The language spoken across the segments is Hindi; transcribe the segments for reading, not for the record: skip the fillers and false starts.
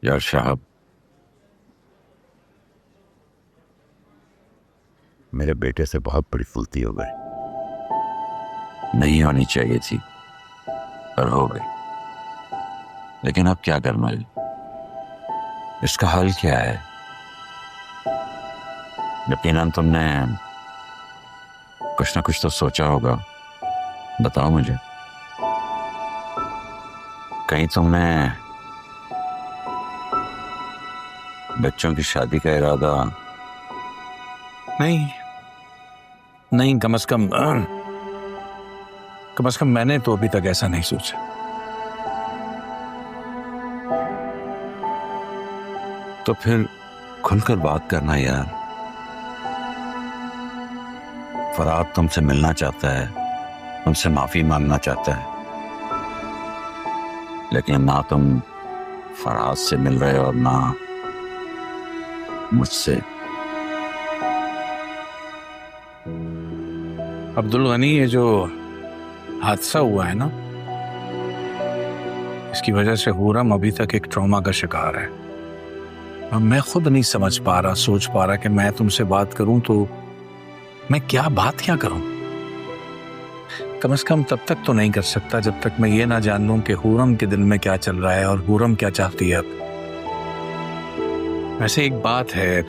यार साहब, मेरे बेटे से बहुत बड़ी फुलती हो गई। नहीं होनी चाहिए थी पर हो गई। लेकिन अब क्या करना है? इसका हल क्या है? यकीनन तुमने कुछ ना कुछ तो सोचा होगा। बताओ मुझे। कहीं तुमने बच्चों की शादी का इरादा? नहीं नहीं, कम से कम मैंने तो अभी तक ऐसा नहीं सोचा। तो फिर खुलकर बात करना यार। फराद तुमसे मिलना चाहता है, तुमसे माफी मांगना चाहता है, लेकिन ना तुम फराज से मिल रहे हो और ना मुझसे। अब्दुल गनी, ये जो हादसा हुआ है ना, इसकी वजह से हुरम अभी तक एक ट्रॉमा का शिकार है। अब मैं खुद नहीं समझ पा रहा, सोच पा रहा कि मैं तुमसे बात करूं तो मैं बात क्या करूं। कम से कम तब तक तो नहीं कर सकता जब तक मैं ये ना जान लूं कि हुरम के दिल में क्या चल रहा है और हुरम क्या चाहती है। अब वैसे एक बात है,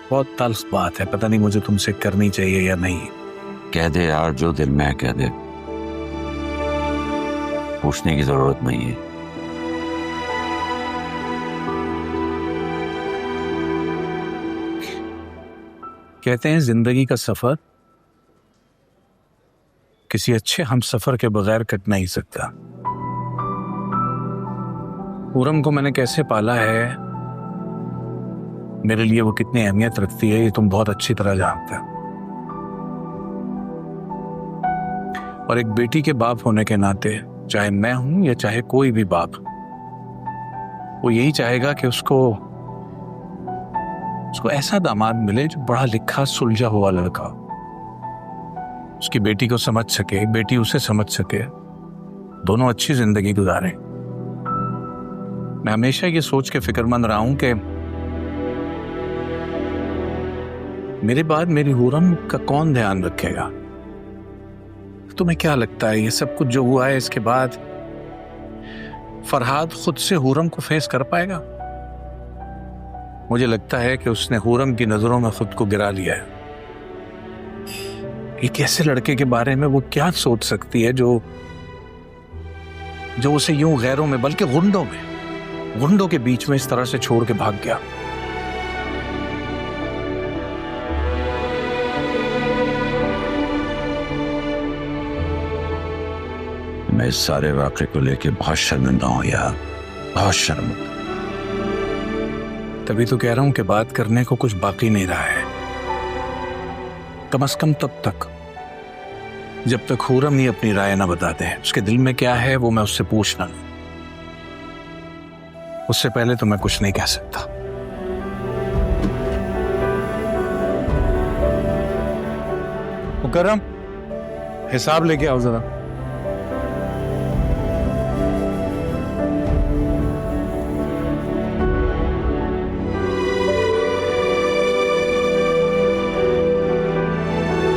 बहुत तल्ख बात है, पता नहीं मुझे तुमसे करनी चाहिए या नहीं। कह दे यार, जो दिल में है कह दे। पूछने की जरूरत नहीं है। कहते हैं जिंदगी का सफर किसी अच्छे हम सफर के बगैर कट नहीं सकता। हुरम को मैंने कैसे पाला है, मेरे लिए वो कितनी अहमियत रखती है, ये तुम बहुत अच्छी तरह जानते हो। और एक बेटी के बाप होने के नाते, चाहे मैं हूं या चाहे कोई भी बाप, वो यही चाहेगा कि उसको ऐसा दामाद मिले जो पढ़ा लिखा सुलझा हुआ लड़का, उसकी बेटी को समझ सके, बेटी उसे समझ सके, दोनों अच्छी जिंदगी गुजारें। मैं हमेशा ये सोच के फिक्रमंद रहा हूं कि मेरे बाद मेरी हुरम का कौन ध्यान रखेगा। तुम्हें क्या लगता है, ये सब कुछ जो हुआ है इसके बाद फरहाद खुद से हुरम को फेस कर पाएगा? मुझे लगता है कि उसने हुरम की नजरों में खुद को गिरा लिया है। एक ऐसे लड़के के बारे में वो क्या सोच सकती है जो उसे यूं गैरों में, बल्कि गुंडों के बीच में इस तरह से छोड़ के भाग गया। मैं इस सारे वाक़े को लेके बहुत शर्मिंदा हूं यार, बहुत शर्मिंदा। तभी तो कह रहा हूं कि बात करने को कुछ बाकी नहीं रहा है। कम से कम तब तक जब तक हुरम ही अपनी राय ना बता दे, उसके दिल में क्या है वो मैं उससे पूछना नहीं, उससे पहले तो मैं कुछ नहीं कह सकता। मुकर्रम, हिसाब लेके आओ जरा।